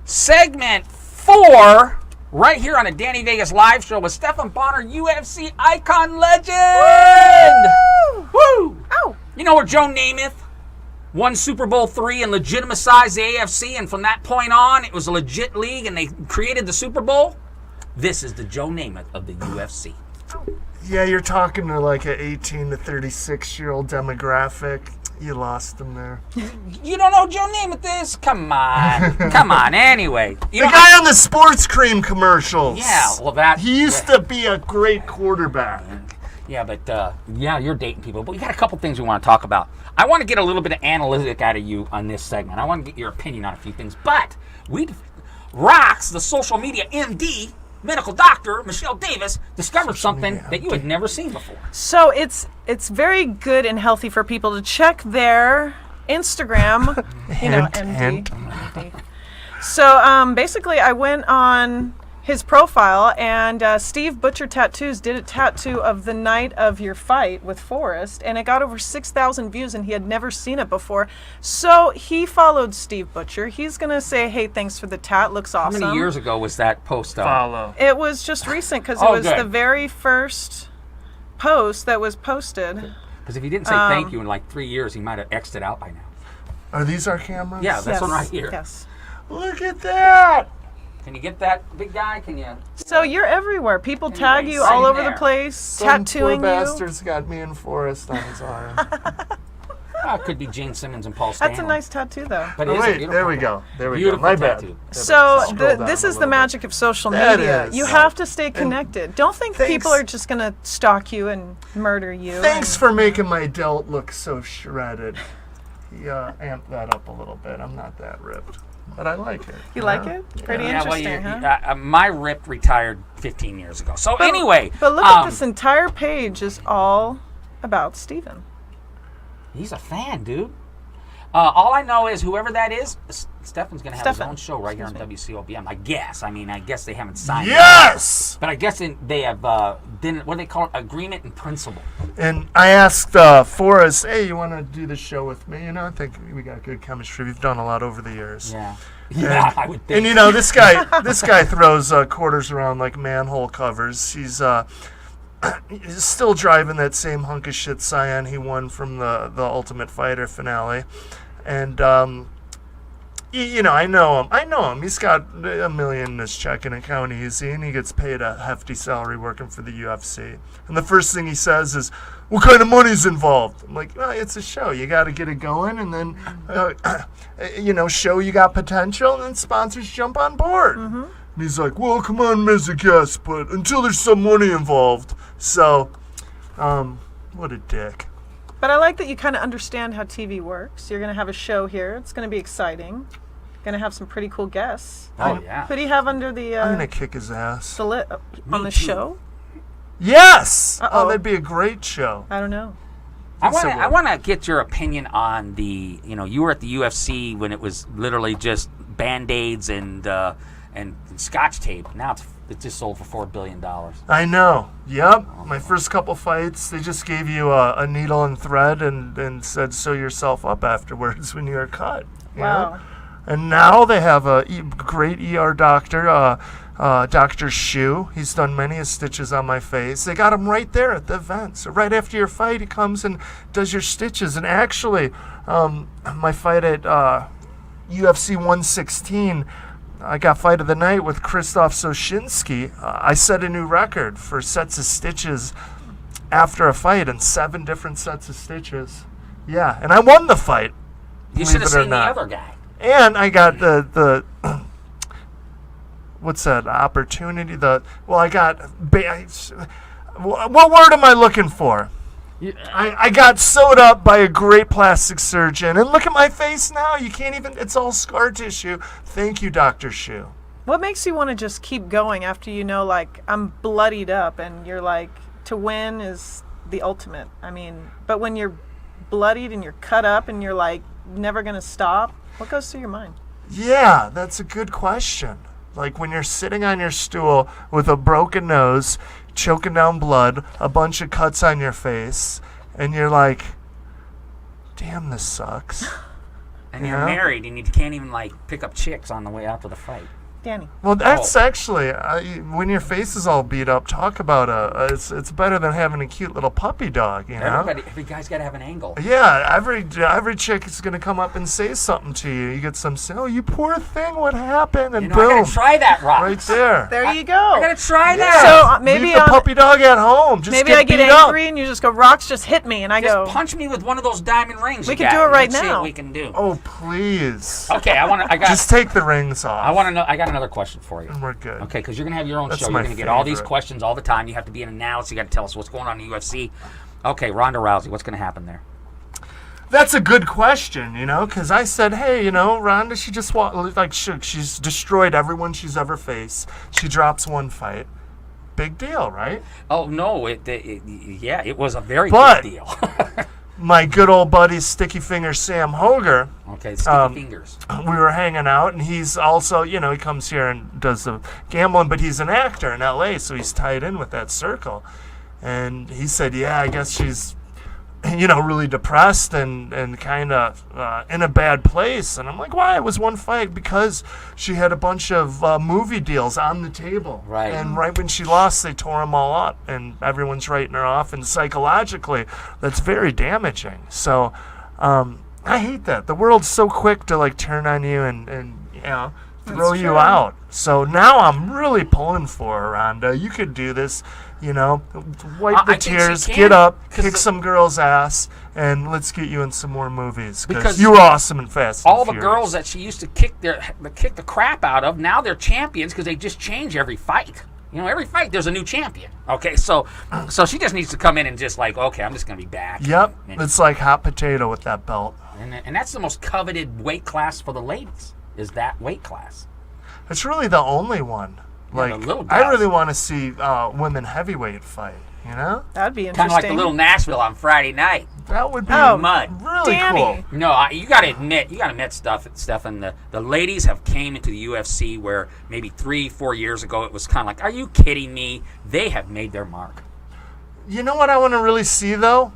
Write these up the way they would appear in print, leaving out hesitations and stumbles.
segment 4, right here on the Danny Vegas live show with Stephan Bonnar, UFC icon legend. Woo! Ow! You know where Joe Namath won Super Bowl III and legitimized the AFC, and from that point on, it was a legit league, and they created the Super Bowl? This is the Joe Namath of the UFC. Yeah, you're talking to like an 18 to 36-year-old demographic. You lost them there. You don't know who Joe Namath is? Come on. Come on. Anyway. The guy on the sports cream commercials. Yeah, well, that... He used to be a great quarterback. Yeah, but, yeah, you're dating people. But we got a couple things we want to talk about. I want to get a little bit of analytic out of you on this segment. I want to get your opinion on a few things. But Rox, the social media MD, medical doctor, Michelle Davis, discovered something that you had never seen before. So it's very good and healthy for people to check their Instagram, MD. So basically I went on his profile, and Steve Butcher Tattoos did a tattoo of the night of your fight with Forrest, and it got over 6,000 views, and he had never seen it before. So he followed Steve Butcher. He's going to say, hey, thanks for the tat. Looks awesome. How many years ago was that post on? Follow. It was just recent, because it was the very first post that was posted. Because if he didn't say thank you in like 3 years, he might have X'd it out by now. Are these our cameras? Yeah, that's one right here. Yes. Look at that. Can you get that, big guy? Can you? So you're everywhere. People tag you all over the place, Some tattooing poor you. bastard's got me and Forrest on his arm. It could be Gene Simmons and Paul Stanley. That's a nice tattoo, though. But Oh, it is a wait, beautiful there we tattoo. go. There we Beautiful go. My tattoo. bad. So Scroll down this a is the little magic bit. of social That media. is. You have to stay connected. Don't think people thanks- are just going to stalk you and murder you. Thanks for making my delt look so shredded. He amped that up a little bit. I'm not that ripped, but I like it. You like it? Pretty interesting, huh? My Rip retired 15 years ago. So anyway. But look at this entire page is all about Stephen. He's a fan, dude. All I know is whoever that is, Stephan's going to have his own show right here on WCOBM. I guess. I mean, I guess they haven't signed it. Yes! But I guess they have, what do they call it? Agreement in principle. And I asked Forrest, hey, you want to do the show with me? You know, I think we got good chemistry. We've done a lot over the years. Yeah. Yeah, I would think. And you know, this guy throws quarters around like manhole covers. He's still driving that same hunk of shit Scion he won from the Ultimate Fighter finale. And you know, I know him. He's got $1 million in his checking account easy, and he gets paid a hefty salary working for the UFC. And the first thing he says is, what kind of money's involved? I'm like, well, it's a show. You got to get it going, and then, show you got potential, and then sponsors jump on board. Mm-hmm. And he's like, well, come on, as a guest, but until there's some money involved. So, what a dick. But I like that you kind of understand how TV works. You're going to have a show here. It's going to be exciting. Going to have some pretty cool guests. Oh, yeah. Who do you have under the... I'm going to kick his ass. On the show? Yes! Uh-oh. Oh, that'd be a great show. I don't know. I want to get your opinion on the, you were at the UFC when it was literally just Band-Aids and Scotch tape. Now it's just sold for $4 billion. I know. Yep. My first couple fights, they just gave you a needle and thread and said sew yourself up afterwards when you're cut. Wow. Know? And now they have a great ER doctor, Dr. Shu. He's done many stitches on my face. They got him right there at the event. So right after your fight, he comes and does your stitches. And actually, my fight at UFC 116, I got fight of the night with Krzysztof Soshinsky. I set a new record for sets of stitches after a fight, and 7 different sets of stitches. Yeah, and I won the fight. You should have seen the other guy. And I got the what's that opportunity? I got what word am I looking for? I got sewed up by a great plastic surgeon, and look at my face now. You can't even, it's all scar tissue. Thank you, Dr. Shu. What makes you want to just keep going after I'm bloodied up, and you're like, to win is the ultimate? I mean, but when you're bloodied and you're cut up and you're like never going to stop, what goes through your mind? Yeah, that's a good question. Like when you're sitting on your stool with a broken nose, choking down blood, a bunch of cuts on your face, and you're like, damn, this sucks. And you're married, and you can't even like pick up chicks on the way out to the fight. Danny. Well, that's actually when your face is all beat up. Talk about it's better than having a cute little puppy dog, you know. Every guy's got to have an angle. Yeah, every chick is gonna come up and say something to you. You get some, oh, you poor thing, what happened? And You know, boom, I gotta try that, Rock. right there. There you go. I gotta try that. So maybe Leave the puppy dog at home. Just maybe I get beat angry up. and you just go, Rocks, just hit me, and I Just go. punch me with one of those diamond rings. We you can got. do it right Let's see now. what we can do. Oh, please. Okay, Just take the rings off. I want to know. I got another question for you. And we're good. Okay, because you're gonna have your own That's show. my You're gonna get all these favorite. questions all the time. You have to be an analyst. You got to tell us what's going on in the UFC. Okay, Ronda Rousey. What's gonna happen there? That's a good question, you know, because I said, hey, you know, Ronda, she just she's destroyed everyone she's ever faced. She drops one fight. Big deal, right? Oh no! It was a very But- big deal. My good old buddy, Sticky Finger Sam Hoger, Okay, sticky fingers. we were hanging out, and he's also, you know, he comes here and does the gambling, but he's an actor in L.A., so he's tied in with that circle. And he said, yeah, I guess she's, you know, really depressed and kind of in a bad place. And I'm like, why? It was one fight because she had a bunch of movie deals on the table. Right. And right when she lost, they tore them all up, and everyone's writing her off. And psychologically, that's very damaging. So I hate that. The world's so quick to, like, turn on you and you know, throw That's you true. out. So now I'm really pulling for her, Rhonda. You could do this, you know. Wipe I the think she tears, can, get up, 'cause kick the- some girl's ass, and let's get you in some more movies. Because Because you were awesome and fast. All and the Furious. girls that she used to kick the crap out of, now they're champions because they just change every fight. You know, every fight there's a new champion. Okay, so she just needs to come in and just like, okay, I'm just gonna be back. Yep, And, it's like hot potato with that belt. and that's the most coveted weight class for the ladies. Is that weight class? It's really the only one. Yeah, Like, the little I guys. really want to see women heavyweight fight. You know, That'd be Kind interesting. of like the little Nashville on Friday night. that would be Oh, mud. really Danny. cool. No, you got to admit, Stefan. The ladies have came into the UFC where maybe 3-4 years ago it was kind of like, are you kidding me? They have made their mark. You know what I want to really see though?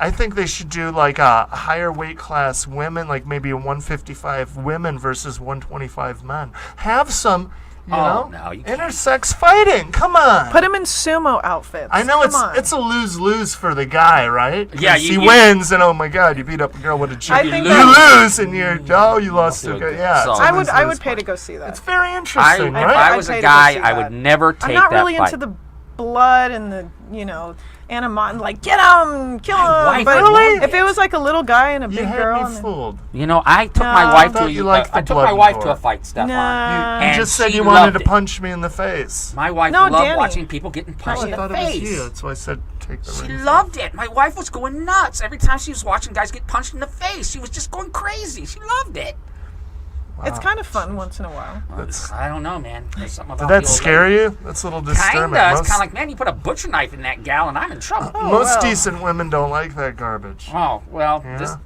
I think they should do like a higher weight class women, like maybe a 155 women versus 125 men. Have some, you know, no, you can't. intersex fighting. Come on. Put him in sumo outfits. I know Come on. it's a lose-lose for the guy, right? 'Cause Yeah, he you- wins, and oh my God, you beat up a girl with a I chick. think You that- lose, and you lost to a guy. Yeah, So- it's a I lose-lose would pay fight. to go see that. It's very If interesting, right? I I'd was pay a to go guy, see I that. would never take I'm not that really fight. into the blood and the, you know, animosity, like, get him, kill My him. wife But would love if it was like a little guy and a You big had girl, me and then- fooled. You know, I took No. my wife I thought to you liked the I took blood my and wife gore. to a fight, Stefan. Nah. You And just said she you wanted loved to it. punch me in the face. My wife No, loved Danny. watching people getting punched I in the thought it was face. you. That's why I said take the She rings. loved it. My wife was going nuts every time she was watching guys get punched in the face. She was just going crazy. She loved it. it's kind of fun once in a while. I don't know, man. There's something about Did that the old scare lady. you? That's a little disturbing. Kinda. It's Most, kind of like, man, you put a butcher knife in that gal, and I'm in trouble. most well. decent women don't like that garbage. Oh well, Yeah. this is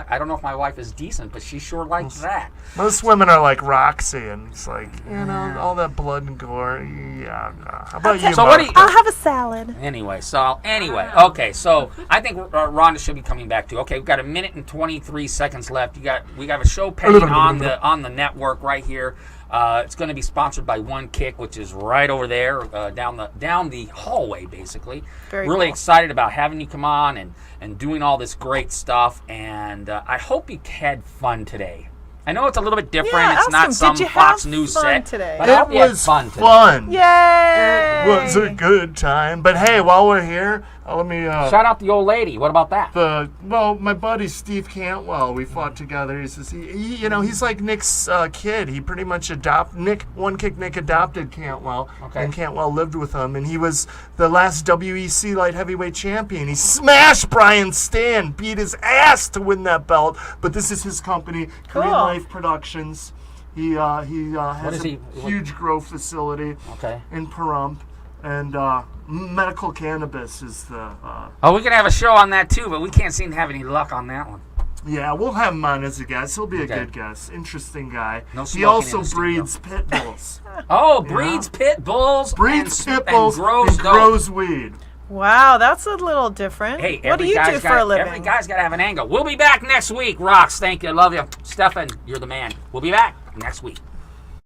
I don't know if my wife is decent, but she sure likes that. Most women are like Roxy, and it's like, you know, all that blood and gore. Yeah. How about you, So what do Mark? you? I'll have a salad. Anyway, okay. So I think Rhonda should be coming back too. Okay, we've got a minute and 23 seconds left. We got a show pending on the network right here. It's going to be sponsored by One Kick, which is right over there down the hallway, basically. Very really cool. excited about having you come on and doing all this great stuff. And I hope you had fun today. I know it's a little bit different. Yeah, it's ask not him, some did you Fox have News fun set today? But I hope It you had was fun today. fun. Yay! It was a good time. But hey, while we're here, let me Shout out the old lady. What about that? my buddy Steve Cantwell, we fought together. He's like Nick's kid. He pretty much One Kick Nick adopted Cantwell, Okay. and Cantwell lived with him, and he was the last WEC light heavyweight champion. He smashed Brian Stan, beat his ass to win that belt. But this is his company, Green Cool. Life Productions. He has is a he- huge grow facility Okay. in Pahrump, and medical cannabis is the. Oh, we can have a show on that too, but we can't seem to have any luck on that one. Yeah, we'll have him on as a guest. He'll be a Okay. good guest. Interesting guy. No He smoking also in the studio. breeds pit bulls. Oh, breeds pit bulls. breeds and, pit bulls and grows and dope. grows weed. Wow, that's a little different. Hey, what do every you guy's do for a living? Every guy's got to have an angle. We'll be back next week. Rocks, thank you. Love you. Stefan, you're the man. We'll be back next week.